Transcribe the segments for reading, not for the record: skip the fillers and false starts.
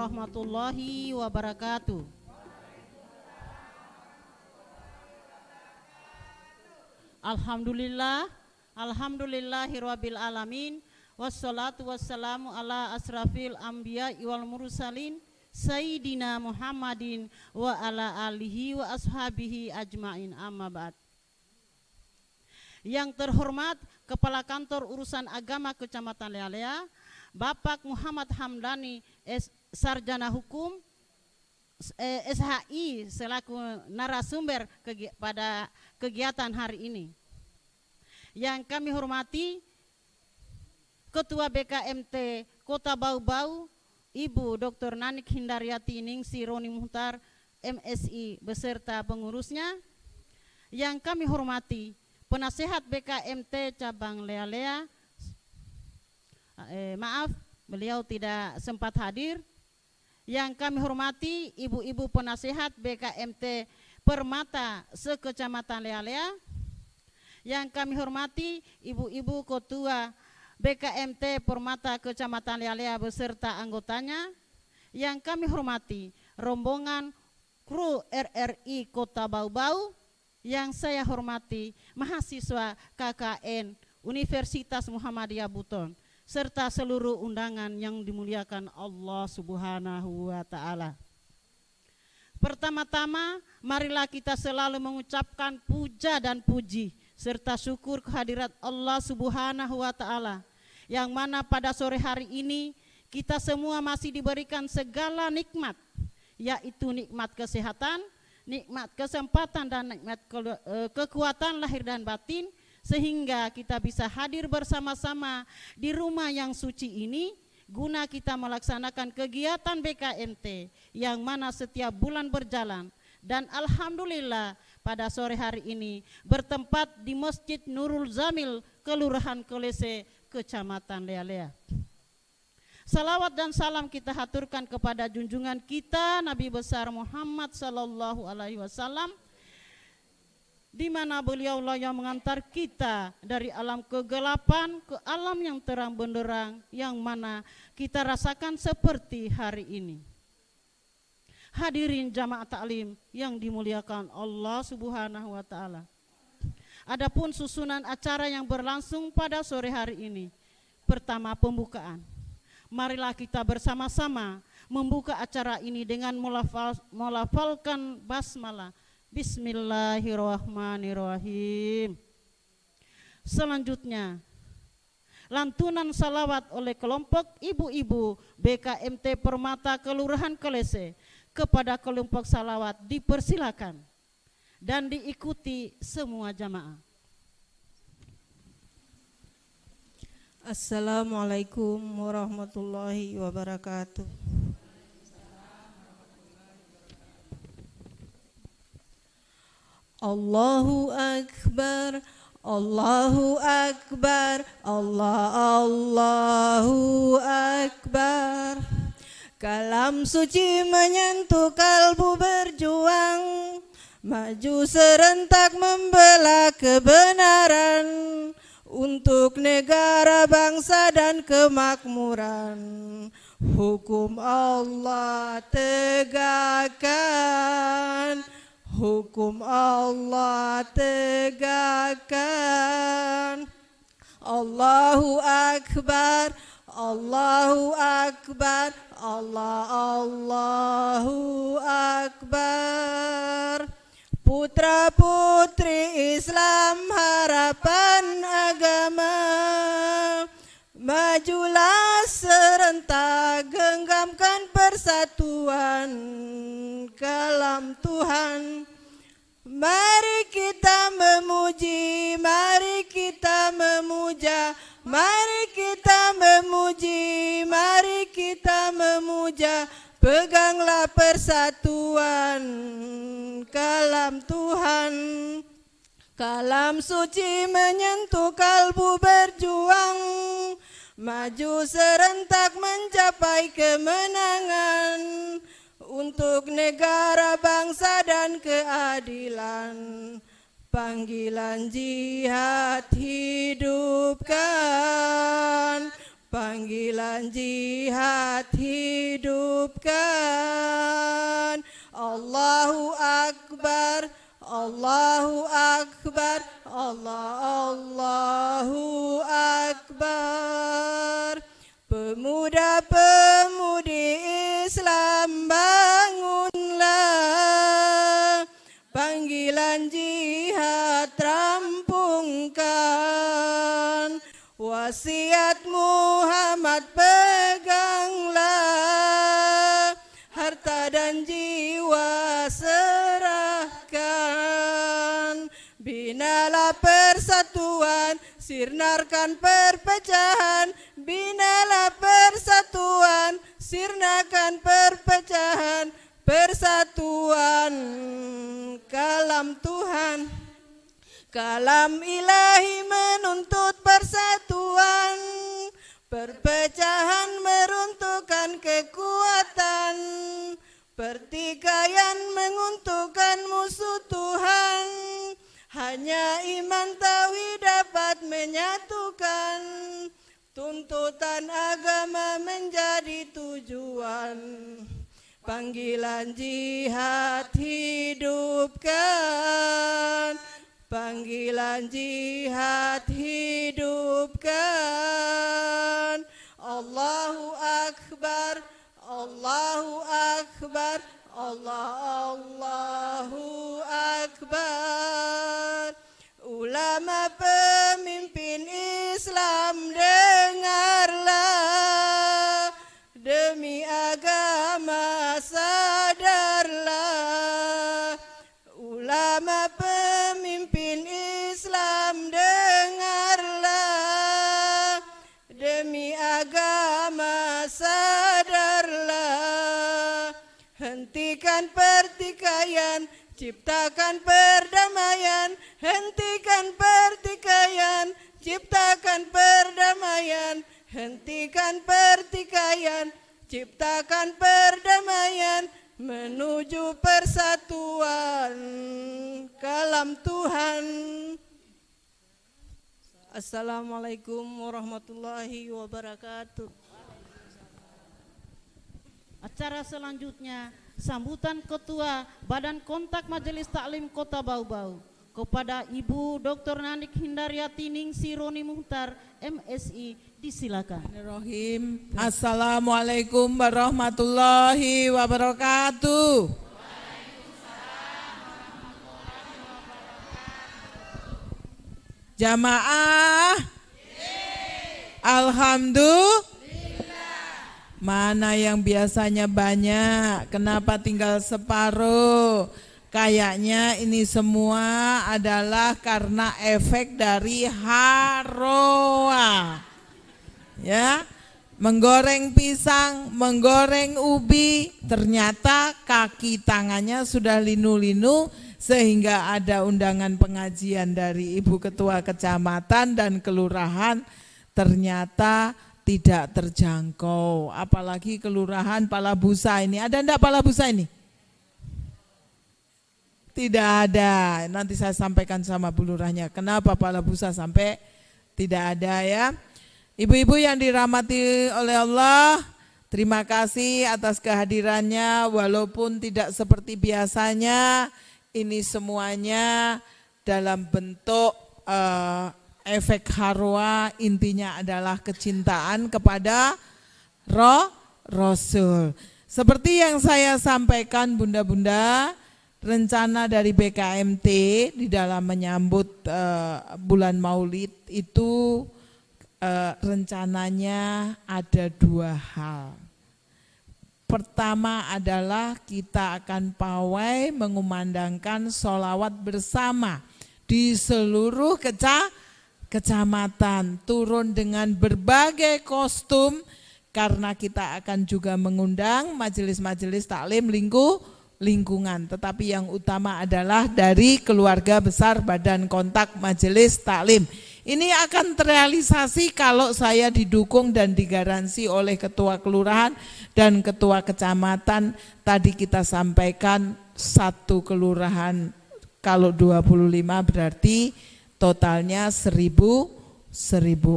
warahmatullahi wabarakatuh. Alhamdulillahirabbil alamin, wassalatu wassalamu ala asrafil anbiya wal mursalin sayyidina Muhammadin wa ala alihi wa ashabihi ajmain, amma ba'd. Yang terhormat Kepala Kantor Urusan Agama Kecamatan Lealea, Bapak Muhammad Hamdani, Sarjana Hukum, SHI, selaku narasumber pada kegiatan hari ini. Yang kami hormati Ketua BKMT Kota Bau-Bau, Ibu Dr. Nanik Hindaryati Ningsi Roni Muhtar, MSI, beserta pengurusnya. Yang kami hormati Penasehat BKMT Cabang Lealea, maaf, beliau tidak sempat hadir. Yang kami hormati ibu-ibu penasehat BKMT Permata se-Kecamatan Lealea. Yang kami hormati ibu-ibu ketua BKMT Permata Kecamatan Lealea beserta anggotanya. Yang kami hormati rombongan kru RRI Kota Bau-Bau. Yang saya hormati mahasiswa KKN Universitas Muhammadiyah Buton, serta seluruh undangan yang dimuliakan Allah Subhanahu wa Ta'ala. Pertama-tama, marilah kita selalu mengucapkan puja dan puji serta syukur kehadirat Allah Subhanahu wa Ta'ala, yang mana pada sore hari ini kita semua masih diberikan segala nikmat, yaitu nikmat kesehatan, nikmat kesempatan, dan nikmat kekuatan lahir dan batin, sehingga kita bisa hadir bersama-sama di rumah yang suci ini guna kita melaksanakan kegiatan BKMT yang mana setiap bulan berjalan. Dan alhamdulillah pada sore hari ini bertempat di Masjid Nurul Zamil, Kelurahan Kolese, Kecamatan Lealea. Salawat dan salam kita haturkan kepada junjungan kita Nabi besar Muhammad sallallahu alaihi wasallam, di mana beliaulah yang mengantar kita dari alam kegelapan ke alam yang terang benderang, yang mana kita rasakan seperti hari ini. Hadirin jamaah taklim yang dimuliakan Allah Subhanahu wa Ta'ala. Adapun susunan acara yang berlangsung pada sore hari ini. Pertama, pembukaan. Marilah kita bersama-sama membuka acara ini dengan melafalkan basmalah. Bismillahirrahmanirrahim. Selanjutnya, lantunan salawat oleh kelompok ibu-ibu BKMT Permata Kelurahan Kolese kepada kelompok salawat dipersilakan dan diikuti semua jamaah. Assalamualaikum warahmatullahi wabarakatuh. Allahu Akbar, Allahu Akbar, Allahu Akbar. Kalam suci menyentuh kalbu berjuang, maju serentak membela kebenaran untuk negara, bangsa dan kemakmuran. Hukum Allah tegakkan, hukum Allah tegakkan. Allahu Akbar, Allahu Akbar, Allahu Akbar. Putra putri Islam harapan agama, majulah serentak genggamkan persatuan kalam Tuhan. Mari kita memuji, mari kita memuja, mari kita memuji, mari kita memuja. Peganglah persatuan kalam Tuhan. Kalam suci menyentuh kalbu berjuang, maju serentak mencapai kemenangan untuk negara, bangsa dan keadilan. Panggilan jihad hidupkan, Panggilan jihad hidupkan. Allahu Akbar, Allahu Akbar, Allahu Akbar. Pemuda-pemudi Islam bangunlah, panggilan jihad rampungkan. Wasiat Muhammad peganglah, harta dan jiwa serahkan. Binalah persatuan, sirnakan perpecahan. Binalah persatuan, sirnakan perpecahan. Persatuan kalam Tuhan, kalam ilahi menuntut persatuan. Perpecahan meruntuhkan kekuatan, pertikaian menguntungkan musuh Tuhan. Hanya iman tauhid dapat menyatukan, tuntutan agama menjadi tujuan. Panggilan jihad hidupkan, panggilan jihad hidupkan. Allahu Akbar, Allahu Akbar, Allahu Akbar. Ulama pemimpin Islam dengarlah, demi agama sadarlah. Ulama pemimpin Islam dengarlah, demi agama sadarlah. Hentikan pertikaian, ciptakan perdamaian. Hentikan pertikaian, ciptakan perdamaian. Hentikan pertikaian, ciptakan perdamaian. Menuju persatuan kalam Tuhan. Assalamualaikum warahmatullahi wabarakatuh. Acara selanjutnya, sambutan Ketua Badan Kontak Majelis Taklim Kota Bau-Bau kepada Ibu Dr. Nanik Hindaryati Ningsi Roni Muhtar, MSI, disilakan. Bismillahirrahmanirrahim. Assalamualaikum warahmatullahi wabarakatuh. Jamaah, alhamdulillah. Mana yang biasanya banyak, kenapa tinggal separuh? Kayaknya ini semua adalah karena efek dari haroa. Ya, menggoreng pisang, menggoreng ubi, ternyata kaki tangannya sudah linu-linu sehingga ada undangan pengajian dari Ibu Ketua Kecamatan dan Kelurahan ternyata tidak terjangkau, apalagi Kelurahan Palabusa ini. Ada enggak Palabusa ini? Tidak ada. Nanti saya sampaikan sama Bu Lurahnya kenapa Palabusa sampai tidak ada ya. Ibu-ibu yang dirahmati oleh Allah, terima kasih atas kehadirannya walaupun tidak seperti biasanya. Ini semuanya dalam bentuk efek harwa, intinya adalah kecintaan kepada Rasul. Seperti yang saya sampaikan bunda-bunda, rencana dari BKMT di dalam menyambut bulan Maulid itu rencananya ada dua hal. Pertama adalah kita akan pawai mengumandangkan sholawat bersama di seluruh kecamatan, turun dengan berbagai kostum karena kita akan juga mengundang majelis-majelis taklim lingkungan. Tetapi yang utama adalah dari keluarga besar Badan Kontak Majelis Taklim. Ini akan terrealisasi kalau saya didukung dan digaransi oleh Ketua Kelurahan dan Ketua Kecamatan. Tadi kita sampaikan satu kelurahan kalau 25 berarti totalnya 1.000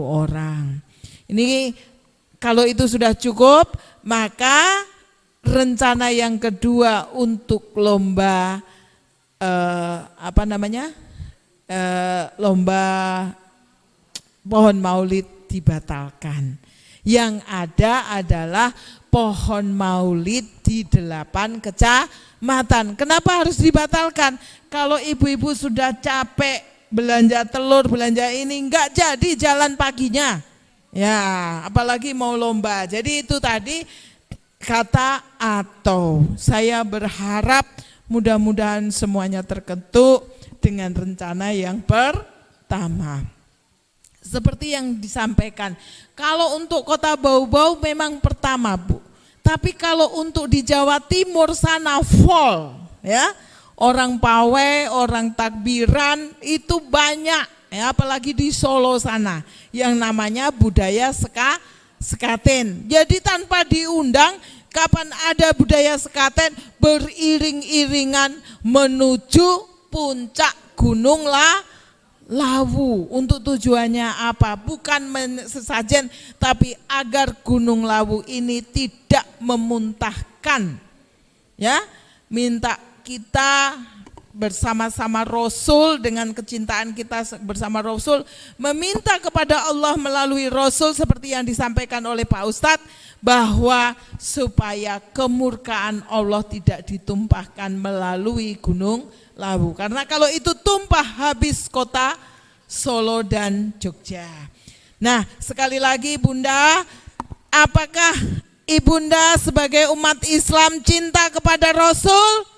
orang. Ini kalau itu sudah cukup, maka rencana yang kedua untuk lomba lomba pohon maulid dibatalkan. Yang ada adalah pohon maulid di 8 kecamatan. Kenapa harus dibatalkan? Kalau ibu-ibu sudah capek belanja telur, belanja ini, enggak jadi jalan paginya. Ya, apalagi mau lomba. Jadi itu tadi kata atau. Saya berharap mudah-mudahan semuanya terketuk dengan rencana yang pertama. Seperti yang disampaikan, kalau untuk Kota Bau-Bau memang pertama, Bu. Tapi kalau untuk di Jawa Timur sana full, ya. Orang pawai, orang takbiran itu banyak, ya, apalagi di Solo sana yang namanya budaya sekaten. Jadi tanpa diundang, kapan ada budaya sekaten beriring-iringan menuju puncak Gunung Lawu. Untuk tujuannya apa? Bukan sesajen, tapi agar Gunung Lawu ini tidak memuntahkan. Ya, minta kita bersama-sama Rasul, dengan kecintaan kita bersama Rasul, meminta kepada Allah melalui Rasul seperti yang disampaikan oleh Pak Ustadz, bahwa supaya kemurkaan Allah tidak ditumpahkan melalui Gunung Lawu. Karena kalau itu tumpah habis kota Solo dan Jogja. Nah, sekali lagi Bunda, apakah Ibunda sebagai umat Islam cinta kepada Rasul?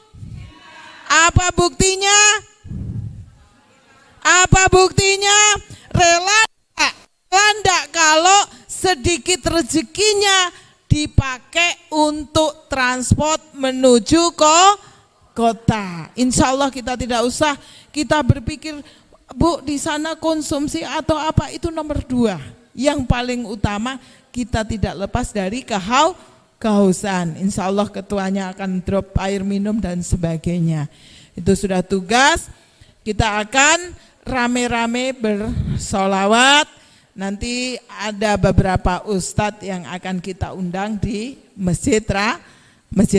Apa buktinya? Apa buktinya? Rela enggak kalau sedikit rezekinya dipakai untuk transport menuju kota. Insya Allah kita tidak usah kita berpikir, Bu, di sana konsumsi atau apa, itu nomor 2. Yang paling utama kita tidak lepas dari kehausan. Insya Allah ketuanya akan drop air minum dan sebagainya. Itu sudah tugas. Kita akan rame-rame bersolawat. Nanti ada beberapa ustadz yang akan kita undang di Masjid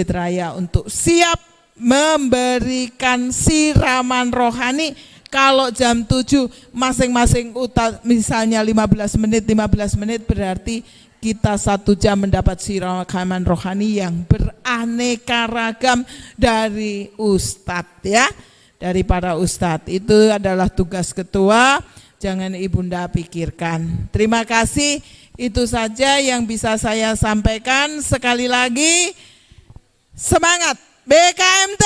Raya untuk siap memberikan siraman rohani. Kalau jam 7 masing-masing ustadz misalnya 15 menit berarti kita 1 jam mendapat siraman rohani yang beraneka ragam dari ustadz, ya, dari para ustadz. Itu adalah tugas ketua, jangan ibunda pikirkan. Terima kasih, itu saja yang bisa saya sampaikan. Sekali lagi, semangat BKMT.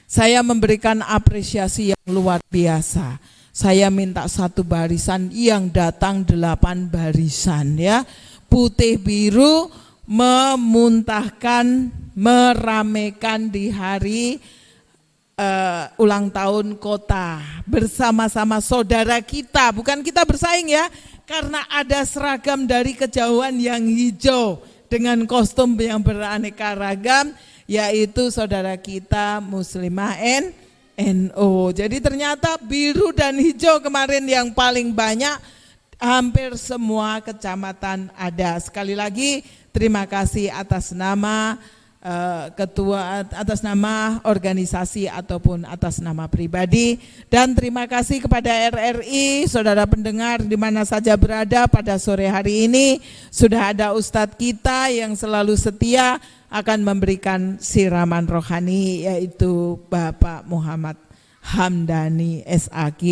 Saya memberikan apresiasi yang luar biasa. Saya minta 1 barisan, yang datang 8 barisan, ya. Putih biru memuntahkan, meramaikan di hari ulang tahun kota bersama-sama saudara kita. Bukan kita bersaing, ya, karena ada seragam dari kejauhan yang hijau dengan kostum yang beraneka ragam, yaitu saudara kita Muslimah NO. Jadi ternyata biru dan hijau kemarin yang paling banyak, hampir semua kecamatan ada. Sekali lagi terima kasih atas nama ketua, atas nama organisasi ataupun atas nama pribadi, dan terima kasih kepada RRI, saudara pendengar di mana saja berada. Pada sore hari ini sudah ada ustadz kita yang selalu setia akan memberikan siraman rohani, yaitu Bapak Muhammad Hamdani SAG.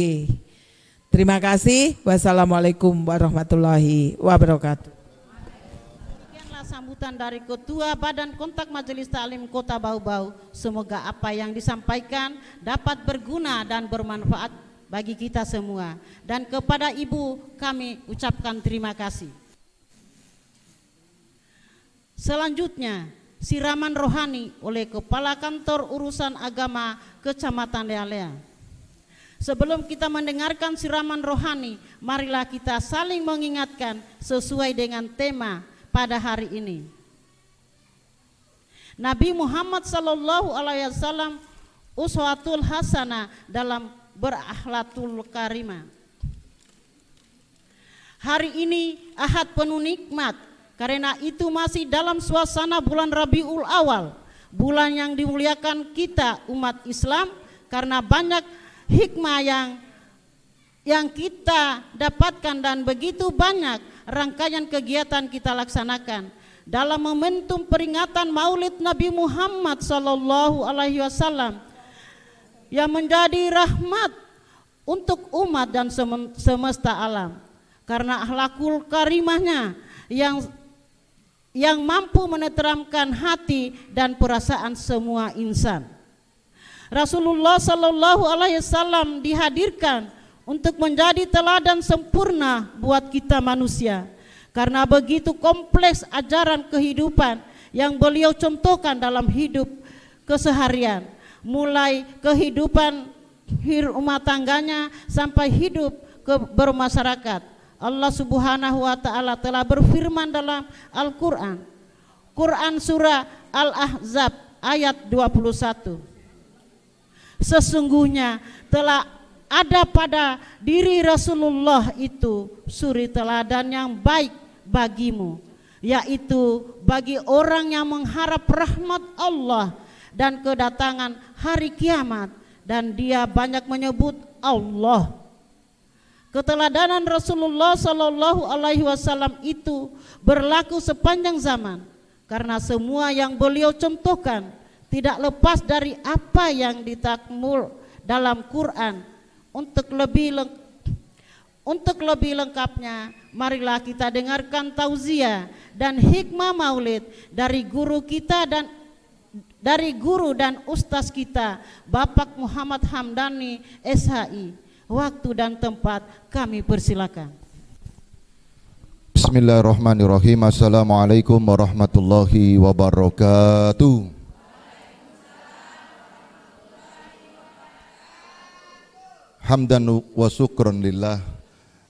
Terima kasih. Wassalamualaikum warahmatullahi wabarakatuh. Sambutan dari Ketua Badan Kontak Majelis Taklim Kota Bau-Bau. Semoga apa yang disampaikan dapat berguna dan bermanfaat bagi kita semua. Dan kepada Ibu kami ucapkan terima kasih. Selanjutnya, siraman rohani oleh Kepala Kantor Urusan Agama Kecamatan Lealea. Sebelum kita mendengarkan siraman rohani, marilah kita saling mengingatkan sesuai dengan tema pada hari ini. Nabi Muhammad SAW uswatul hasanah dalam berakhlakul karimah. Hari ini Ahad penuh nikmat, karena itu masih dalam suasana bulan Rabiul Awal, bulan yang dimuliakan kita umat Islam, karena banyak hikmah yang kita dapatkan dan begitu banyak rangkaian kegiatan kita laksanakan dalam momentum peringatan Maulid Nabi Muhammad sallallahu alaihi wasallam yang menjadi rahmat untuk umat dan semesta alam, karena akhlakul karimahnya yang mampu menenteramkan hati dan perasaan semua insan. Rasulullah sallallahu alaihi wasallam dihadirkan untuk menjadi teladan sempurna buat kita manusia, karena begitu kompleks ajaran kehidupan yang beliau contohkan dalam hidup keseharian, mulai kehidupan rumah tangganya sampai hidup bermasyarakat. Allah Subhanahu wa taala telah berfirman dalam Al-Qur'an, Quran surah Al-Ahzab ayat 21. Sesungguhnya telah ada pada diri Rasulullah itu suri teladan yang baik bagimu, yaitu bagi orang yang mengharap rahmat Allah dan kedatangan hari kiamat, dan dia banyak menyebut Allah. Keteladanan Rasulullah sallallahu alaihi wasallam itu berlaku sepanjang zaman, karena semua yang beliau contohkan tidak lepas dari apa yang ditakmul dalam Quran. Untuk lebih lengkapnya, marilah kita dengarkan tauziah dan hikmah Maulid dari guru dan ustaz kita, Bapak Muhammad Hamdani SHI. Waktu dan tempat kami persilakan. Bismillahirrahmanirrahim. Assalamualaikum warahmatullahi wabarakatuh. Hamdan wa syukran lillah.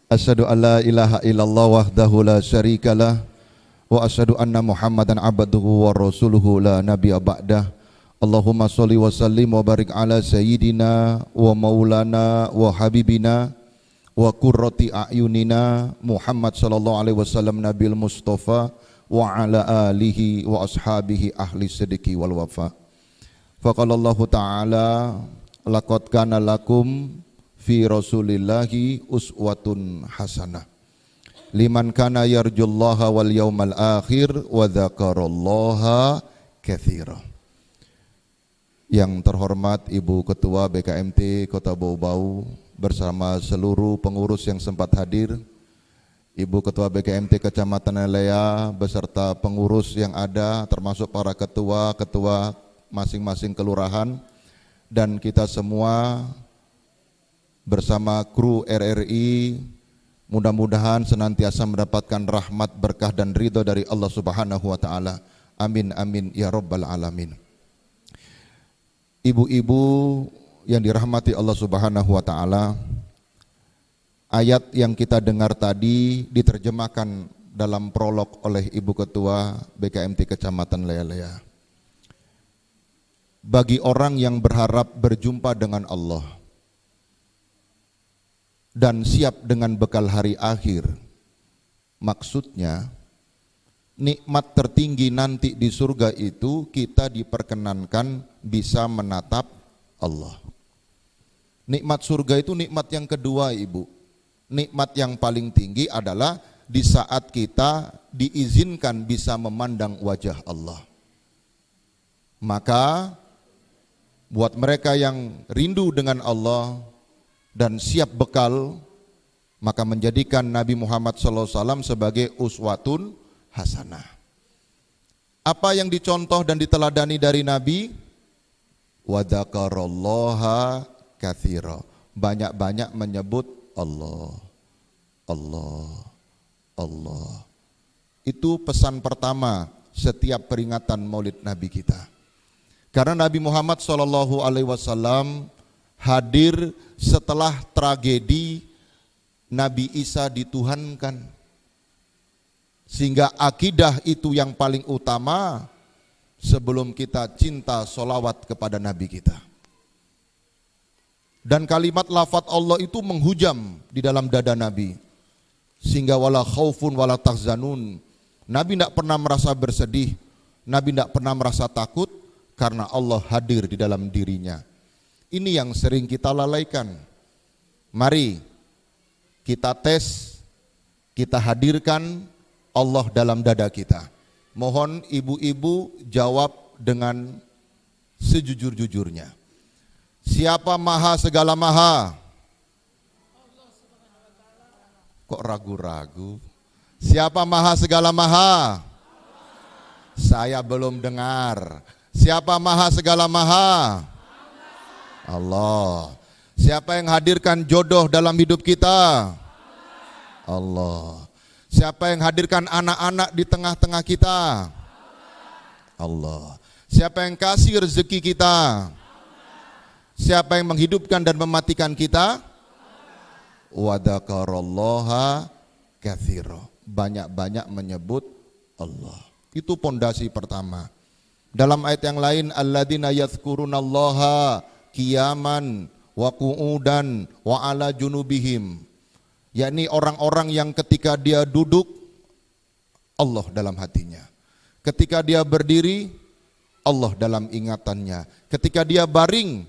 Asyhadu an la ilaha illallah wahdahu la syarikalah wa asyhadu anna Muhammadan abduhu wa rasuluhu la nabiyya ba'dah. Allahumma sholli wa sallim wa barik ala sayyidina wa maulana wa habibina wa qurrati a'yunina Muhammad sallallahu alaihi wasallam nabil mustafa wa ala alihi wa ashabihi ahli sidqi wal wafa. Faqala Allah ta'ala laqad kana lakum fi rasulillahi uswatun hasanah liman kana yarjullaha wal yawmal akhir wa dzakarallaha katsira. Yang terhormat Ibu Ketua BKMT Kota Bau-Bau bersama seluruh pengurus yang sempat hadir, Ibu Ketua BKMT Kecamatan Lelea beserta pengurus yang ada termasuk para ketua masing-masing kelurahan, dan kita semua bersama kru RRI mudah-mudahan senantiasa mendapatkan rahmat, berkah dan ridho dari Allah Subhanahu wa taala. Amin amin ya rabbal alamin. Ibu-ibu yang dirahmati Allah Subhanahu wa taala, ayat yang kita dengar tadi diterjemahkan dalam prolog oleh Ibu Ketua BKMT Kecamatan Lelea. Bagi orang yang berharap berjumpa dengan Allah dan siap dengan bekal hari akhir, maksudnya nikmat tertinggi nanti di surga itu kita diperkenankan bisa menatap Allah. Nikmat surga itu nikmat yang kedua, Ibu. Nikmat yang paling tinggi adalah di saat kita diizinkan bisa memandang wajah Allah. Maka buat mereka yang rindu dengan Allah dan siap bekal, maka menjadikan Nabi Muhammad SAW sebagai uswatun hasanah. Apa yang dicontoh dan diteladani dari Nabi? Wa dzakarallaha katsira. Banyak-banyak menyebut Allah. Allah. Allah. Itu pesan pertama setiap peringatan Maulid Nabi kita. Karena Nabi Muhammad SAW hadir setelah tragedi Nabi Isa dituhankan. Sehingga akidah itu yang paling utama sebelum kita cinta sholawat kepada Nabi kita. Dan kalimat lafaz Allah itu menghujam di dalam dada Nabi. Sehingga wala khaufun wala tahzanun. Nabi tidak pernah merasa bersedih, Nabi tidak pernah merasa takut karena Allah hadir di dalam dirinya. Ini yang sering kita lalaikan. Mari kita tes, kita hadirkan Allah dalam dada kita. Mohon ibu-ibu jawab dengan sejujur-jujurnya. Siapa maha segala maha? Kok ragu-ragu? Siapa maha segala maha? Saya belum dengar. Siapa maha segala maha? Allah. Siapa yang hadirkan jodoh dalam hidup kita? Allah. Siapa yang hadirkan anak-anak di tengah-tengah kita? Allah. Siapa yang kasih rezeki kita? Siapa yang menghidupkan dan mematikan kita? Wa dzakarallaha katsira. Banyak-banyak menyebut Allah. Itu pondasi pertama. Dalam ayat yang lain, alladzina yadhkurunallaha qiyaman wa qu'udan wa ala junubihim. Yakni orang-orang yang ketika dia duduk, Allah dalam hatinya. Ketika dia berdiri, Allah dalam ingatannya. Ketika dia baring,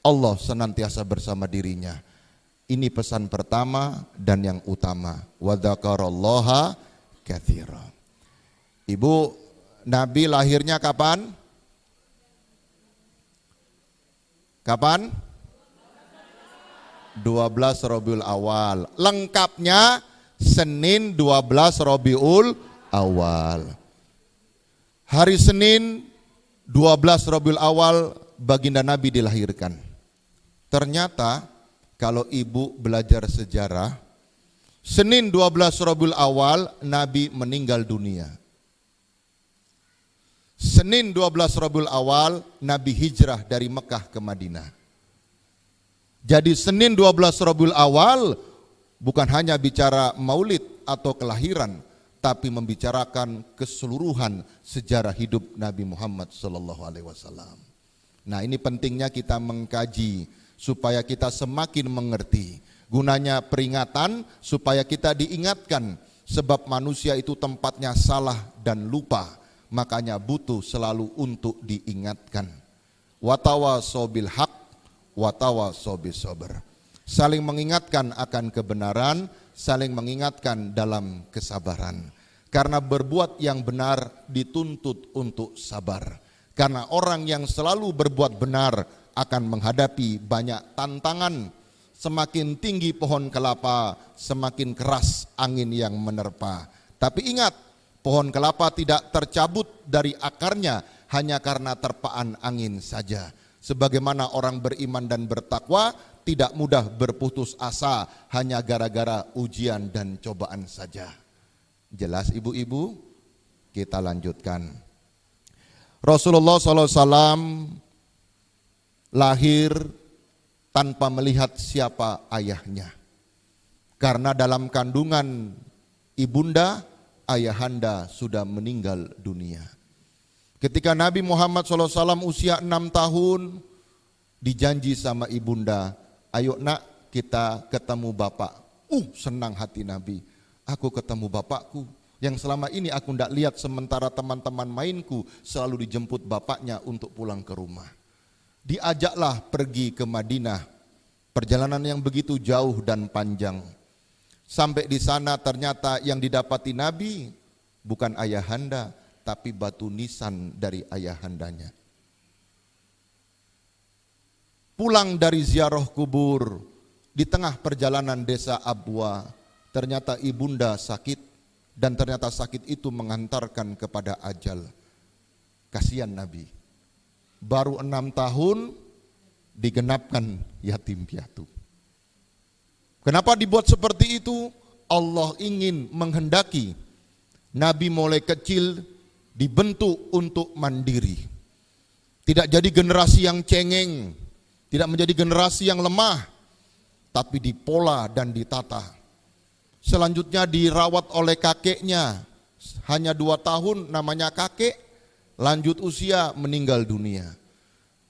Allah senantiasa bersama dirinya. Ini pesan pertama dan yang utama. Wa dzakarallaha katsira. Ibu, Nabi lahirnya kapan? Kapan? 12 Rabiul Awal. Lengkapnya Senin 12 Rabiul Awal. Hari Senin 12 Rabiul Awal baginda Nabi dilahirkan. Ternyata kalau ibu belajar sejarah, Senin 12 Rabiul Awal Nabi meninggal dunia. Senin 12 Rabiul Awal Nabi hijrah dari Mekah ke Madinah. Jadi Senin 12 Rabiul Awal bukan hanya bicara maulid atau kelahiran, tapi membicarakan keseluruhan sejarah hidup Nabi Muhammad SAW. Nah, ini pentingnya kita mengkaji supaya kita semakin mengerti. Gunanya peringatan supaya kita diingatkan, sebab manusia itu tempatnya salah dan lupa, makanya butuh selalu untuk diingatkan. Watawasau bil haq, watawasau bis sabr. Saling mengingatkan akan kebenaran, saling mengingatkan dalam kesabaran. Karena berbuat yang benar dituntut untuk sabar. Karena orang yang selalu berbuat benar akan menghadapi banyak tantangan. Semakin tinggi pohon kelapa, semakin keras angin yang menerpa. Tapi ingat, pohon kelapa tidak tercabut dari akarnya hanya karena terpaan angin saja. Sebagaimana orang beriman dan bertakwa tidak mudah berputus asa hanya gara-gara ujian dan cobaan saja. Jelas ibu-ibu? Kita lanjutkan. Rasulullah SAW lahir tanpa melihat siapa ayahnya. Karena dalam kandungan ibunda, ayahanda sudah meninggal dunia. Ketika Nabi Muhammad SAW usia 6 tahun, dijanji sama ibunda, ayo nak kita ketemu bapak. Senang hati Nabi, aku ketemu bapakku. Yang selama ini aku tidak lihat, sementara teman-teman mainku selalu dijemput bapaknya untuk pulang ke rumah. Diajaklah pergi ke Madinah, perjalanan yang begitu jauh dan panjang. Sampai di sana ternyata yang didapati Nabi bukan ayahanda, tapi batu nisan dari ayahandanya. Pulang dari ziarah kubur, di tengah perjalanan desa Abwa, ternyata ibunda sakit, dan ternyata sakit itu mengantarkan kepada ajal. Kasihan Nabi. Baru 6 tahun digenapkan yatim piatu. Kenapa dibuat seperti itu? Allah ingin menghendaki Nabi mulai kecil dibentuk untuk mandiri. Tidak jadi generasi yang cengeng, tidak menjadi generasi yang lemah, tapi dipola dan ditata. Selanjutnya dirawat oleh kakeknya, hanya 2 tahun namanya kakek, lanjut usia meninggal dunia.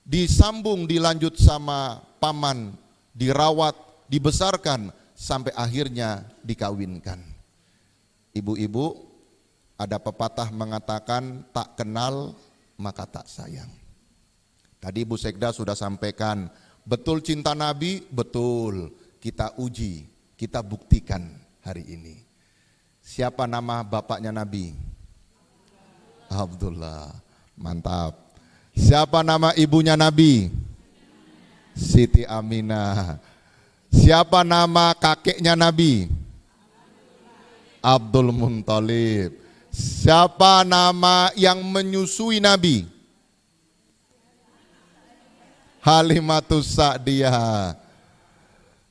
Disambung dilanjut sama paman, dirawat, dibesarkan sampai akhirnya dikawinkan. Ibu-ibu, ada pepatah mengatakan tak kenal maka tak sayang. Tadi Ibu Sekda sudah sampaikan, betul cinta Nabi? Betul. Kita uji, kita buktikan hari ini. Siapa nama bapaknya Nabi? Abdullah. Mantap. Siapa nama ibunya Nabi? Siti Aminah. Siapa nama kakeknya Nabi? Abdul Muthalib. Siapa nama yang menyusui Nabi? Halimatus Sa'diyah.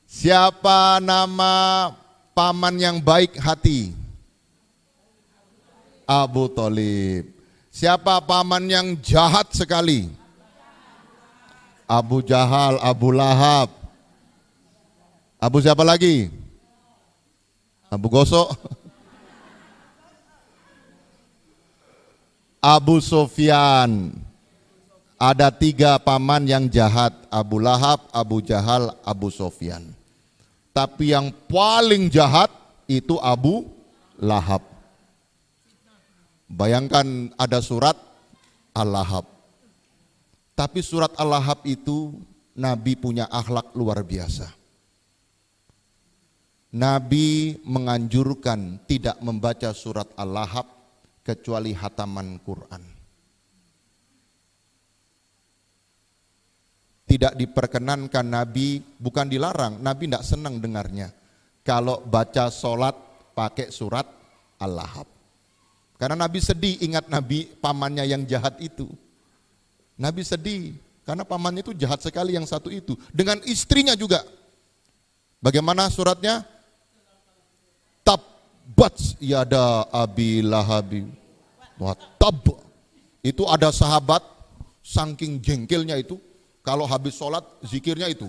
Siapa nama paman yang baik hati? Abu Thalib. Siapa paman yang jahat sekali? Abu Jahal, Abu Lahab. Abu siapa lagi? Abu Gosok. Abu Sufyan. Ada 3 paman yang jahat, Abu Lahab, Abu Jahal, Abu Sufyan. Tapi yang paling jahat itu Abu Lahab. Bayangkan ada surat Al-Lahab. Tapi surat Al-Lahab itu Nabi punya akhlak luar biasa. Nabi menganjurkan tidak membaca surat Al-Lahab kecuali hataman Quran. Tidak diperkenankan Nabi, bukan dilarang, Nabi tidak senang dengarnya. Kalau baca sholat pakai surat Al-Lahab. Karena Nabi sedih ingat Nabi pamannya yang jahat itu. Nabi sedih karena pamannya itu jahat sekali yang satu itu. Dengan istrinya juga. Bagaimana suratnya? Tabbat yada abi lahabi wa tab. Itu ada sahabat saking jengkelnya itu. Kalau habis sholat zikirnya itu.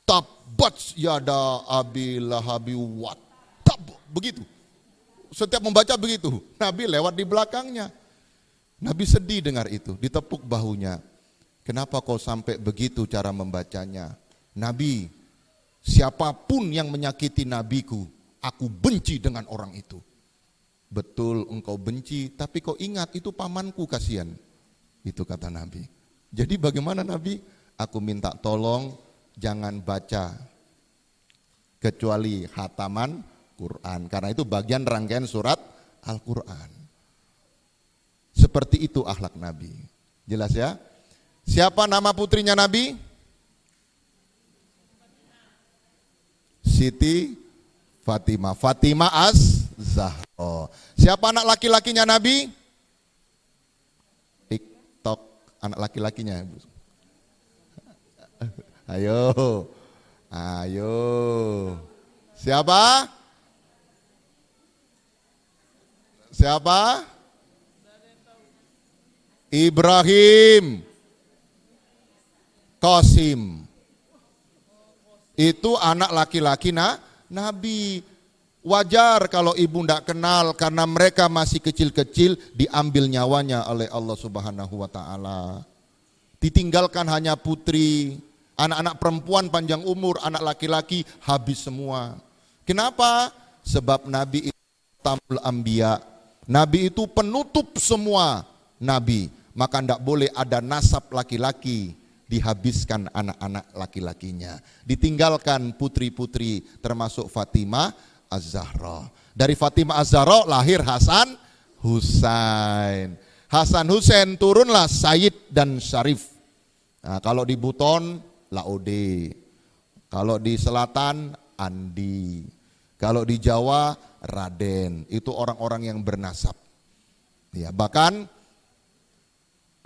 Tabbat yada abi lahabi wa tab. Begitu. Setiap membaca begitu, Nabi lewat di belakangnya. Nabi sedih dengar itu, ditepuk bahunya. Kenapa kau sampai begitu cara membacanya? Nabi, siapapun yang menyakiti nabiku, aku benci dengan orang itu. Betul engkau benci, tapi kau ingat itu pamanku, kasihan. Itu kata Nabi. Jadi bagaimana Nabi? Aku minta tolong jangan baca kecuali hataman Quran, karena itu bagian rangkaian surat Al-Quran. Seperti itu akhlak Nabi. Jelas ya? Siapa nama putrinya Nabi? Siti Fatimah. Fatimah Az-Zahra. Siapa anak laki-lakinya Nabi? TikTok anak laki-lakinya. Ayo. Ayo. Siapa? Siapa? Ibrahim Qasim. Itu anak laki-laki Nabi. Wajar kalau ibu tidak kenal karena mereka masih kecil-kecil diambil nyawanya oleh Allah Subhanahu wa taala. Ditinggalkan hanya putri, anak-anak perempuan panjang umur, anak laki-laki habis semua. Kenapa? Sebab Nabi itu tamul anbiya. Nabi itu penutup semua nabi, maka tidak boleh ada nasab laki-laki dihabiskan anak-anak laki-lakinya. Ditinggalkan putri-putri termasuk Fatimah Az-Zahra. Dari Fatimah Az-Zahra lahir Hasan Husain. Hasan Husain turunlah Sayyid dan Syarif. Nah, kalau di Buton Laode, kalau di selatan Andi, kalau di Jawa Raden, itu orang-orang yang bernasab. Ya, bahkan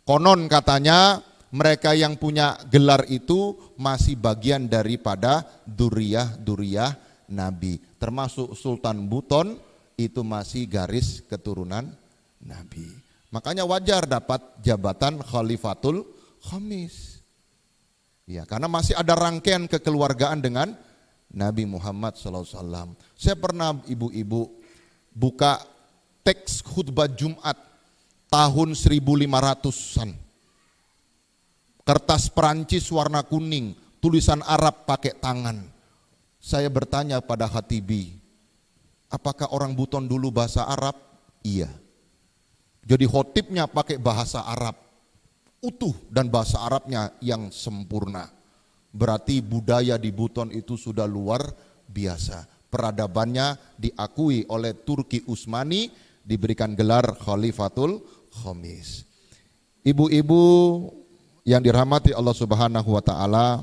konon katanya mereka yang punya gelar itu masih bagian daripada duriyah Nabi. Termasuk Sultan Buton itu masih garis keturunan Nabi. Makanya wajar dapat jabatan Khalifatul Khamis. Ya, karena masih ada rangkaian kekeluargaan dengan Nabi Muhammad SAW. Saya pernah ibu-ibu buka teks khutbah Jumat tahun 1500-an. Kertas Perancis warna kuning, tulisan Arab pakai tangan. Saya bertanya pada khatibi, Apakah orang Buton dulu bahasa Arab? Iya. Jadi khotibnya pakai bahasa Arab utuh dan bahasa Arabnya yang sempurna. Berarti budaya di Buton itu sudah luar biasa. Peradabannya diakui oleh Turki Utsmani, diberikan gelar Khalifatul Khamis. Ibu-ibu yang dirahmati Allah Subhanahu wa taala,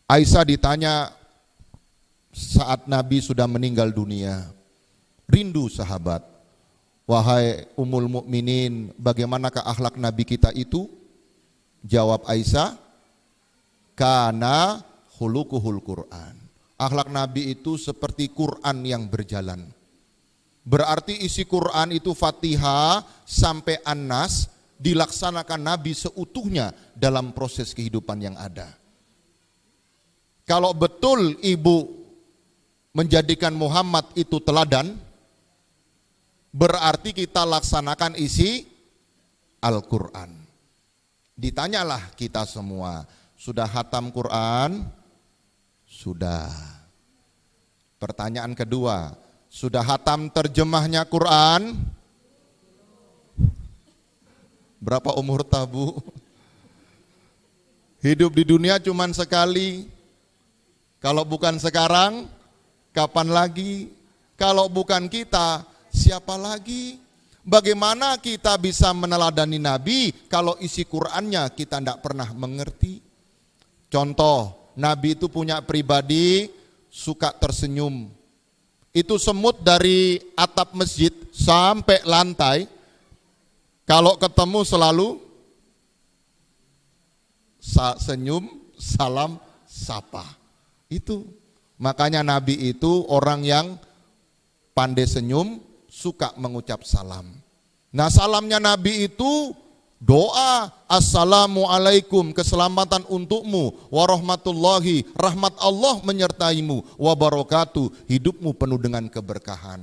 Aisyah ditanya saat Nabi sudah meninggal dunia, rindu sahabat, wahai Ummul Mukminin, bagaimanakah akhlak Nabi kita itu? Jawab Aisyah, kana khuluquhul Quran. Akhlak Nabi itu seperti Quran yang berjalan. Berarti isi Quran itu Fatihah sampai An-Nas dilaksanakan Nabi seutuhnya dalam proses kehidupan yang ada. Kalau betul ibu menjadikan Muhammad itu teladan, berarti kita laksanakan isi Al-Quran. Ditanyalah kita semua, sudah khatam Quran? Sudah. Pertanyaan kedua, sudah khatam terjemahnya Quran? Berapa umur tabu? Hidup di dunia cuman sekali. Kalau bukan sekarang, kapan lagi? Kalau bukan kita, siapa lagi? Bagaimana kita bisa meneladani Nabi kalau isi Qur'annya kita tidak pernah mengerti? Contoh, Nabi itu punya pribadi suka tersenyum. Itu semut dari atap masjid sampai lantai, kalau ketemu selalu senyum, salam, sapa. Itu makanya Nabi itu orang yang pandai senyum, suka mengucap salam. Nah, salamnya Nabi itu doa, assalamualaikum, keselamatan untukmu, warahmatullahi, rahmat Allah menyertaimu, wabarakatuh, hidupmu penuh dengan keberkahan.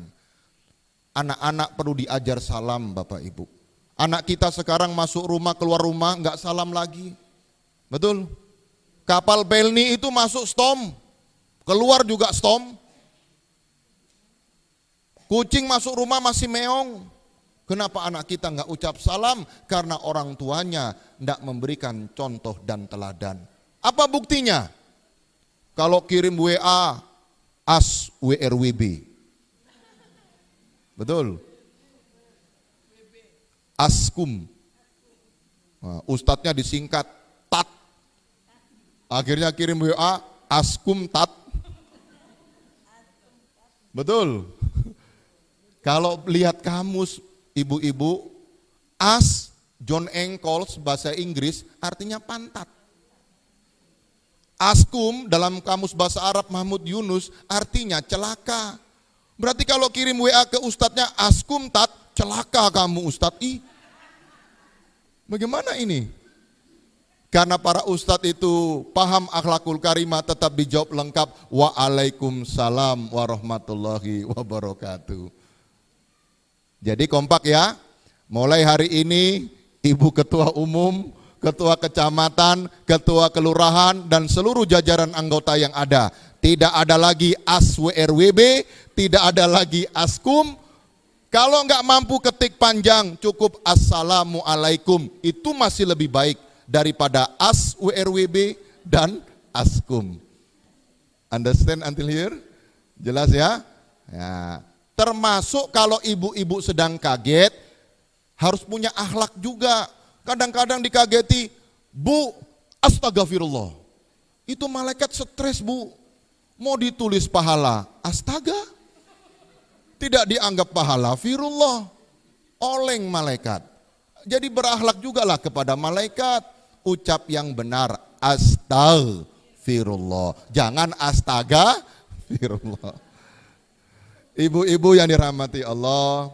Anak-anak perlu diajar salam, Bapak Ibu. Anak kita sekarang masuk rumah, keluar rumah enggak salam lagi. Betul? Kapal Pelni itu masuk stom, keluar juga stom. Kucing masuk rumah masih meong. Kenapa anak kita enggak ucap salam? Karena orang tuanya enggak memberikan contoh dan teladan. Apa buktinya? Kalau kirim WA, as WRWB. Betul? Askum. Nah, ustadznya disingkat tat. Akhirnya kirim WA, askum tat. Betul? Kalau lihat kamus, ibu-ibu, as John Engels bahasa Inggris artinya pantat. Askum dalam kamus bahasa Arab Mahmud Yunus artinya celaka. Berarti kalau kirim WA ke ustadznya askum tat, celaka kamu ustadz. Bagaimana ini? Karena para ustadz itu paham akhlakul karimah, tetap dijawab lengkap, waalaikumsalam warahmatullahi wabarakatuh. Jadi kompak ya, mulai hari ini Ibu Ketua Umum, Ketua Kecamatan, Ketua Kelurahan, dan seluruh jajaran anggota yang ada. Tidak ada lagi ASWRWB, tidak ada lagi ASKUM. Kalau nggak mampu ketik panjang, cukup Assalamualaikum. Itu masih lebih baik daripada ASWRWB dan ASKUM. Understand until here? Jelas ya? Ya. Termasuk kalau ibu-ibu sedang kaget, harus punya akhlak juga. Kadang-kadang dikageti, Bu, astagfirullah. Itu malaikat stres, Bu. Mau ditulis pahala, astaga. Tidak dianggap pahala, firullah. Oleng malaikat. Jadi berakhlak juga lah kepada malaikat. Ucap yang benar, astagfirullah. Jangan astaga, firullah. Ibu-ibu yang dirahmati Allah,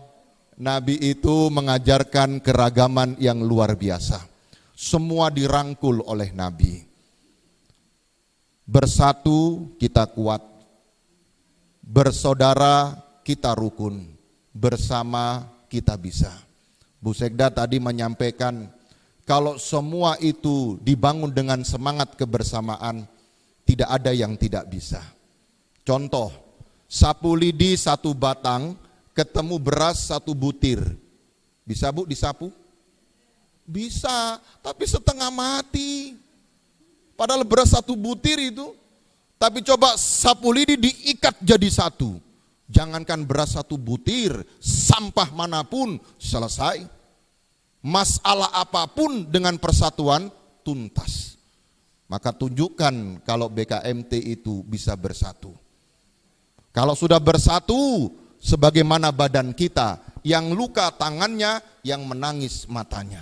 Nabi itu mengajarkan keragaman yang luar biasa. Semua dirangkul oleh Nabi. Bersatu kita kuat, bersaudara kita rukun, bersama kita bisa. Bu Sekda tadi menyampaikan, kalau semua itu dibangun dengan semangat kebersamaan, tidak ada yang tidak bisa. Contoh, sapu lidi 1 batang, ketemu beras 1 butir. Bisa Bu disapu? Bisa, tapi setengah mati. Padahal beras 1 butir itu. Tapi coba sapu lidi diikat jadi 1. Jangankan beras 1 butir, sampah manapun selesai. Masalah apapun dengan persatuan tuntas. Maka tunjukkan kalau BKMT itu bisa bersatu. Kalau sudah bersatu, sebagaimana badan kita, yang luka tangannya, yang menangis matanya.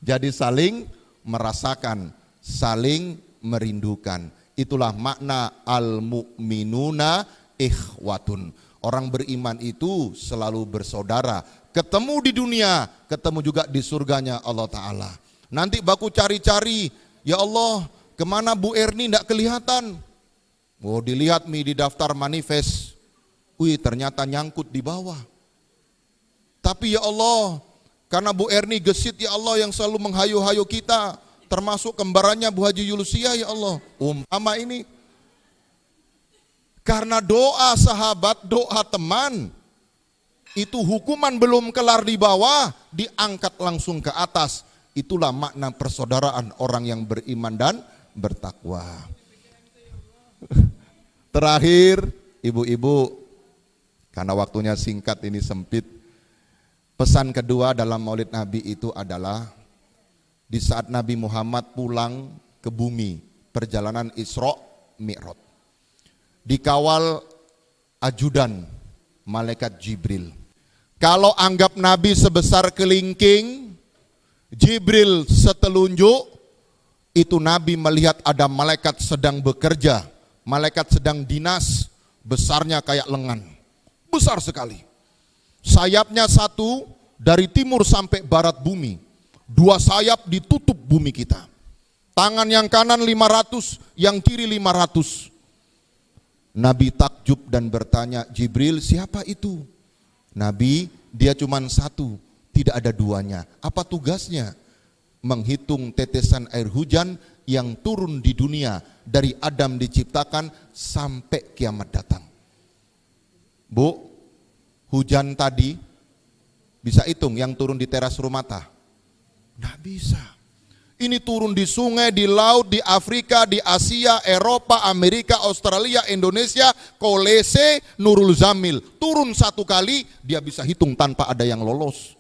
Jadi saling merasakan, saling merindukan. Itulah makna al-mu'minuna ikhwatun. Orang beriman itu selalu bersaudara. Ketemu di dunia, ketemu juga di surganya Allah Ta'ala. Nanti baku cari-cari, ya Allah, kemana Bu Erni tidak kelihatan? Oh, dilihat di daftar manifest. Wih, ternyata nyangkut di bawah. Tapi ya Allah, karena Bu Erni gesit ya Allah yang selalu menghayu-hayu kita, termasuk kembarannya Bu Haji Yulusia ya Allah. Umpama ini. Karena doa sahabat, doa teman, itu hukuman belum kelar di bawah, diangkat langsung ke atas. Itulah makna persaudaraan orang yang beriman dan bertakwa. Terakhir, ibu-ibu, karena waktunya singkat ini sempit, pesan kedua dalam Maulid Nabi itu adalah di saat Nabi Muhammad pulang ke bumi, perjalanan Isra Mi'raj, dikawal ajudan malaikat Jibril. Kalau anggap Nabi sebesar kelingking, Jibril setelunjuk, itu Nabi melihat ada malaikat sedang bekerja, malaikat sedang dinas, besarnya kayak lengan, besar sekali. Sayapnya 1 dari timur sampai barat bumi, 2 sayap ditutup bumi kita. Tangan yang kanan 500, yang kiri 500. Nabi takjub dan bertanya, Jibril siapa itu? Nabi, dia cuma 1, tidak ada 2-nya. Apa tugasnya? Menghitung tetesan air hujan yang turun di dunia dari Adam diciptakan sampai kiamat datang. Bu, hujan tadi bisa hitung yang turun di teras rumah tak? Nggak bisa. Ini turun di sungai, di laut, di Afrika, di Asia, Eropa, Amerika, Australia, Indonesia, Kolese, Nurul Zamil. Turun 1 kali, dia bisa hitung tanpa ada yang lolos.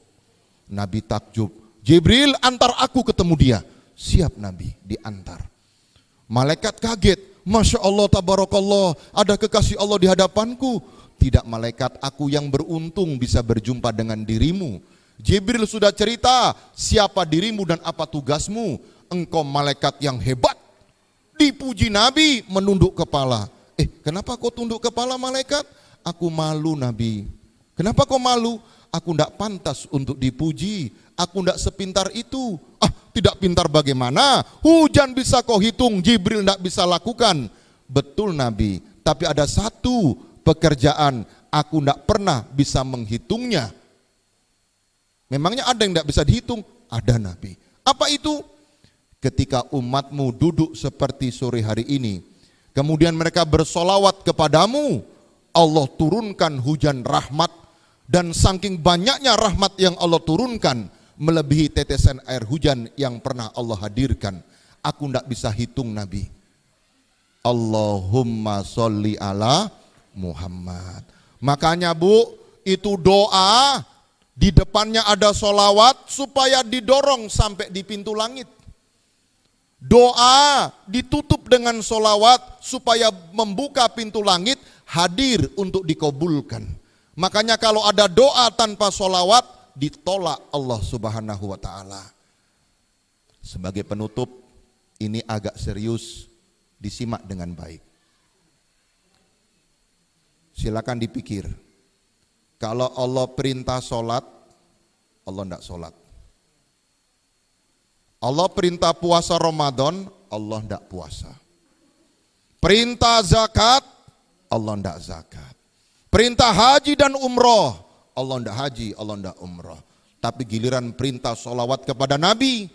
Nabi takjub. Jibril, antar aku ketemu dia. Siap Nabi, diantar. Malaikat kaget. Masya Allah, tabarakallah, ada kekasih Allah di hadapanku. Tidak malaikat, aku yang beruntung bisa berjumpa dengan dirimu. Jibril sudah cerita siapa dirimu dan apa tugasmu. Engkau malaikat yang hebat. Dipuji Nabi menunduk kepala. Kenapa kau tunduk kepala malaikat? Aku malu Nabi. Kenapa kau malu? Aku tidak pantas untuk dipuji. Aku tidak sepintar itu. Tidak pintar bagaimana? Hujan bisa kau hitung, Jibril tidak bisa lakukan. Betul Nabi, tapi ada 1 pekerjaan aku tidak pernah bisa menghitungnya. Memangnya ada yang tidak bisa dihitung? Ada Nabi. Apa itu? Ketika umatmu duduk seperti sore hari ini, kemudian mereka bersolawat kepadamu, Allah turunkan hujan rahmat, dan saking banyaknya rahmat yang Allah turunkan, melebihi tetesan air hujan yang pernah Allah hadirkan. Aku tidak bisa hitung Nabi. Allahumma sholli ala Muhammad. Makanya Bu, itu doa, di depannya ada solawat supaya didorong sampai di pintu langit. Doa ditutup dengan solawat supaya membuka pintu langit, hadir untuk dikabulkan. Makanya kalau ada doa tanpa solawat, ditolak Allah Subhanahu wa ta'ala. Sebagai penutup, ini agak serius, disimak dengan baik. Silakan dipikir. Kalau Allah perintah sholat, Allah tidak sholat. Allah perintah puasa Ramadan, Allah tidak puasa. Perintah zakat, Allah tidak zakat. Perintah haji dan umroh, Allah tidak haji, Allah tidak umroh. Tapi giliran perintah sholawat kepada Nabi,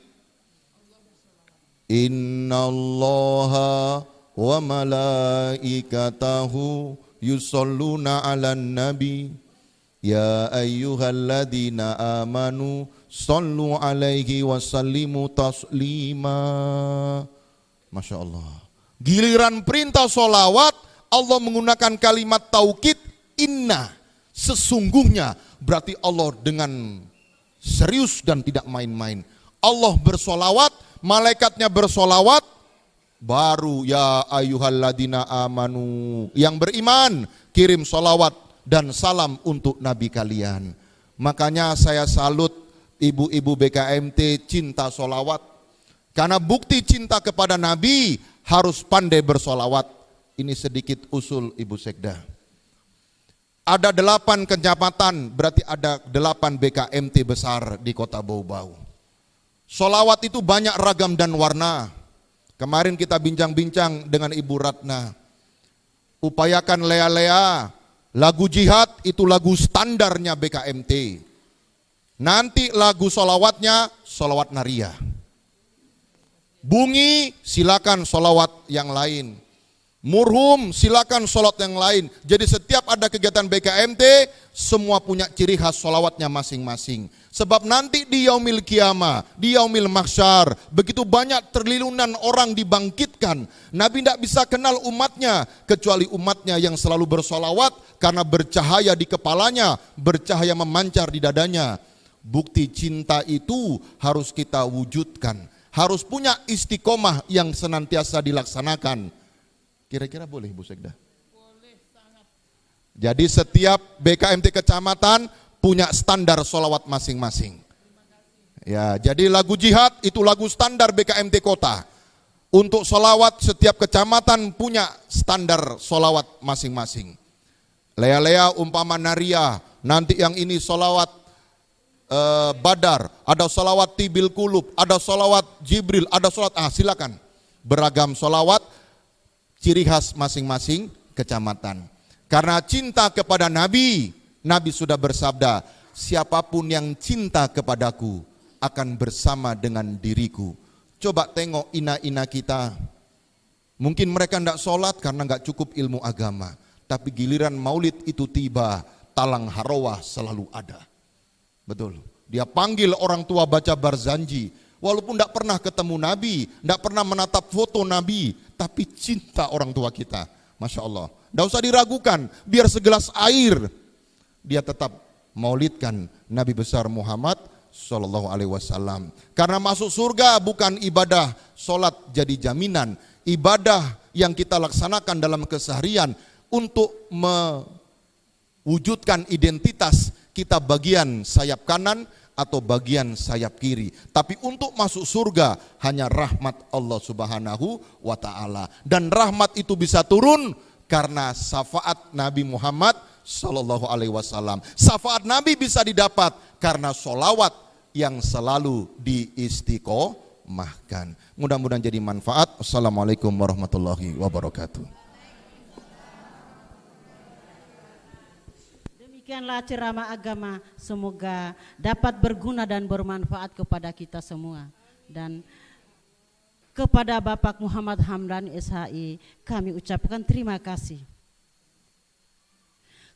Innallaha wa malaikatahu yusholluna 'alan nabi ya ayyuhalladzina amanu shallu 'alaihi wa sallimu taslima. Masya Allah. Giliran perintah sholawat Allah menggunakan kalimat taukid inna, sesungguhnya, berarti Allah dengan serius dan tidak main-main. Allah bersolawat, malaikatnya bersolawat, baru ya ayyuhalladzina amanu, yang beriman kirim solawat dan salam untuk Nabi kalian. Makanya saya salut ibu-ibu BKMT cinta solawat, karena bukti cinta kepada Nabi harus pandai bersolawat. Ini sedikit usul Ibu Sekda. Ada 8 kecamatan, berarti ada 8 BKMT besar di kota Bau-Bau. Solawat itu banyak ragam dan warna. Kemarin kita bincang-bincang dengan Ibu Ratna. Upayakan lea-lea, lagu jihad itu lagu standarnya BKMT. Nanti lagu solawatnya, solawat naria. Bungi, silakan solawat yang lain. Murhum, silakan sholat yang lain. Jadi setiap ada kegiatan BKMT, semua punya ciri khas sholawatnya masing-masing. Sebab nanti di yaumil qiyamah, di yaumil mahsyar, begitu banyak triliunan orang dibangkitkan. Nabi tidak bisa kenal umatnya, kecuali umatnya yang selalu bersolawat, karena bercahaya di kepalanya, bercahaya memancar di dadanya. Bukti cinta itu harus kita wujudkan. Harus punya istiqomah yang senantiasa dilaksanakan. Kira-kira boleh Bu Sekda? Boleh sangat. Jadi setiap BKMT kecamatan punya standar solawat masing-masing. Ya, jadi lagu jihad itu lagu standar BKMT kota. Untuk solawat setiap kecamatan punya standar solawat masing-masing. Lea-lea umpama naria, nanti yang ini solawat Badar, ada solawat Tibil Kulub, ada solawat Jibril, ada solawat, silakan. Beragam solawat, ciri khas masing-masing kecamatan. Karena cinta kepada Nabi, Nabi sudah bersabda, siapapun yang cinta kepadaku akan bersama dengan diriku. Coba tengok ina-ina kita. Mungkin mereka tidak sholat karena nggak cukup ilmu agama. Tapi giliran maulid itu tiba, talang harawah selalu ada. Betul. Dia panggil orang tua baca barzanji. Walaupun tidak pernah ketemu Nabi, tidak pernah menatap foto Nabi, tapi cinta orang tua kita. Masya Allah. Tidak usah diragukan, biar segelas air, dia tetap maulidkan Nabi besar Muhammad Sallallahu Alaihi Wasallam. Karena masuk surga bukan ibadah sholat jadi jaminan. Ibadah yang kita laksanakan dalam keseharian untuk mewujudkan identitas kita bagian sayap kanan atau bagian sayap kiri. Tapi untuk masuk surga hanya rahmat Allah Subhanahu wa ta'ala. Dan rahmat itu bisa turun karena syafaat Nabi Muhammad Sallallahu Alaihi Wasallam. Syafaat Nabi bisa didapat karena sholawat yang selalu diistiqomahkan. Mudah-mudahan jadi manfaat. Assalamualaikum warahmatullahi wabarakatuh. Demikianlah ceramah agama, semoga dapat berguna dan bermanfaat kepada kita semua. Dan kepada Bapak Muhammad Hamdan SHI kami ucapkan terima kasih.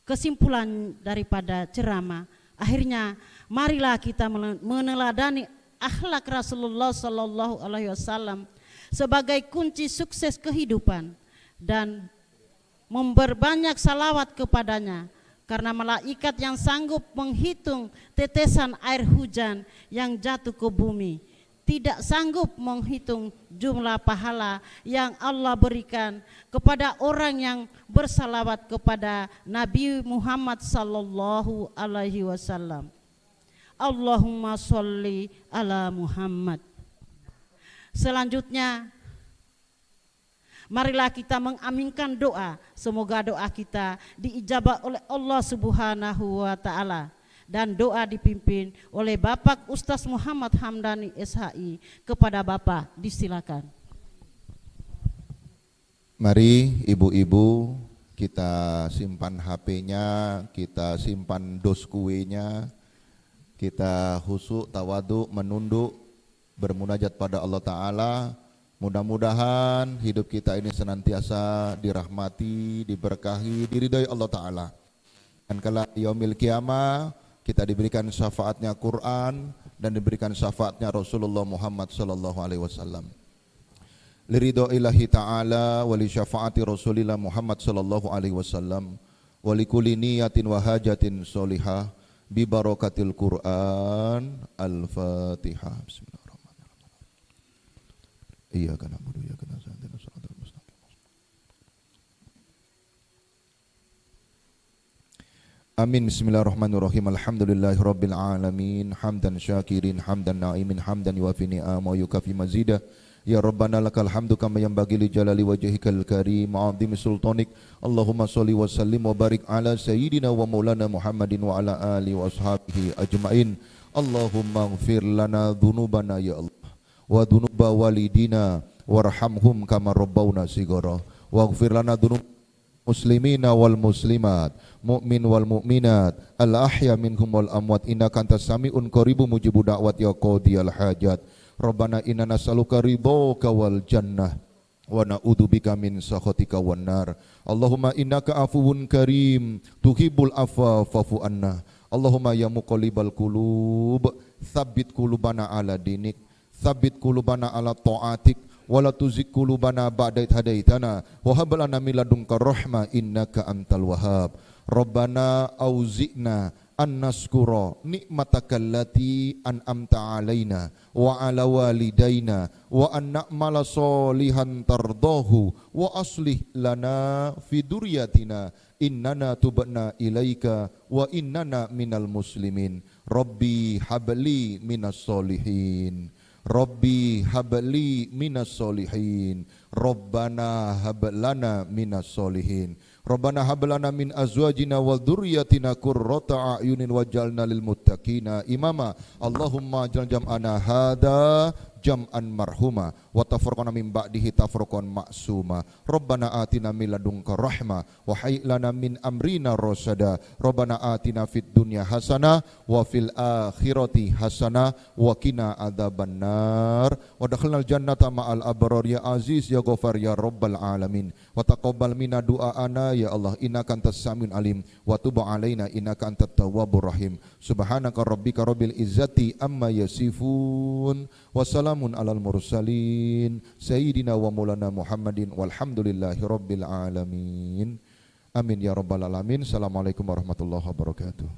Kesimpulan daripada ceramah, akhirnya marilah kita meneladani akhlak Rasulullah Sallallahu Alaihi Wasallam sebagai kunci sukses kehidupan dan memperbanyak salawat kepadanya. Karena malaikat yang sanggup menghitung tetesan air hujan yang jatuh ke bumi tidak sanggup menghitung jumlah pahala yang Allah berikan kepada orang yang bersalawat kepada Nabi Muhammad Sallallahu Alaihi Wasallam. Allahumma sholli ala Muhammad. Selanjutnya, marilah kita mengaminkan doa. Semoga doa kita diijabah oleh Allah Subhanahu wa ta'ala. Dan doa dipimpin oleh Bapak Ustaz Muhammad Hamdani SHI. Kepada Bapak, disilakan. Mari ibu-ibu kita simpan HP-nya, kita simpan dos kuenya, kita khusyuk, tawaduk, menunduk, bermunajat pada Allah Ta'ala. Mudah-mudahan hidup kita ini senantiasa dirahmati, diberkahi, diridhai Allah Ta'ala. Dan kala yaumil qiyamah kita diberikan syafaatnya Quran dan diberikan syafaatnya Rasulullah Muhammad sallallahu alaihi wasallam. Liridho ilahi ta'ala wa li syafaati Rasulillah Muhammad sallallahu alaihi wasallam wa li kulli niyatin wa hajatin sholihah bi barakatil Quran. Al-Fatihah. Bismillahirrahmanirrahim. Iyyaka na'budu wa iyyaka nasta'in ihdinas siratal mustaqim. Amin. Bismillahirrahmanirrahim. Alhamdulillahirabbil alamin. Hamdan syakirin, hamdan na'imin, hamdan yuwafi ni'ama wa yukafi mazidah. Ya Rabbana lakal hamdu kama yanbaghi li jalali wajhikal karim wa 'azimi sultanik. Allahumma shalli wa sallim wa barik ala sayyidina wa maulana Muhammadin wa ala alihi wa ashabihi ajmain. Allahumma ighfir lana dhunubana ya Allah wa dhunuba walidina warhamhum kama rabbawna shighara waghfir lana dhunub muslimina wal muslimat mu'min wal mu'minat al ahya minhum wal amwat innaka antas sami'un qaribun mujibud da'wat ya qadiyal hajat. Rabbana inna nas'aluka ridhaka wal jannah wa na'udzubika min sakhatika wan nar. Allahumma innaka afuwun karim tuhibbul afwa fa'fu anna. Allahumma ya muqallibal qulub tsabbit qulubana ala dinik, tsabbit qulubana ala ta'atik, wa la tuzigh qulubana ba'da idh hadaitana wa hab lana min ladunka rahmah innaka antal wahhab. Rabbana auzi'na an naskura ni'matakal lati an'amta alaina wa ala walidaina wa an na'mala solihan tardahu wa aslih lana fi duryatina innana tubna ilaika wa innana minal muslimin. Rabbi habli minas solihin, Rabbi habli minas solihin, Rabbana hablana minas solihin, Rabbana hablana min azwajina wa dzurriyyatina qurrata a'yunin waj'alna lil muttaqina imama. Allahumma jal jam'ana hada jam'an marhuma wa tafarraqna min ba'dihi tafarruqan ma'suma. Rabbana atina min ladunka rahmah wa hayyi lana min amrina rasyada. Rabbana atina fid dunya hasanah wa fil akhirati hasanah wa qina adzabannar wa adkhilnal jannata ma'al abrar ya aziz ya ghafar ya rabbal alamin. Wa taqabbal minna du'aana ya Allah innaka antas samiul alim wa tub alaina innaka antat tawwabur rahim. Subhanaka rabbika rabbil izzati amma yasifun wa salamun alal mursalin sayyidina wa maulana Muhammadin walhamdulillahi rabbil alamin. Amin ya rabbal alamin. Assalamualaikum warahmatullahi wabarakatuh.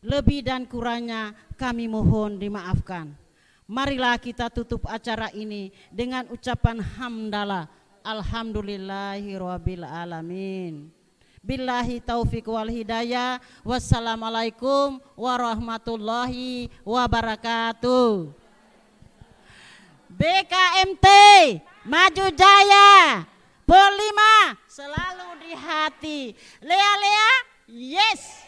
Lebih dan kurangnya kami mohon dimaafkan. Marilah kita tutup acara ini dengan ucapan hamdalah. Alhamdulillahirabbil alamin. Billahi taufiq wal hidayah. Wassalamualaikum warahmatullahi wabarakatuh. BKMT Maju Jaya Pol 5 selalu di hati. Lea-lea yes.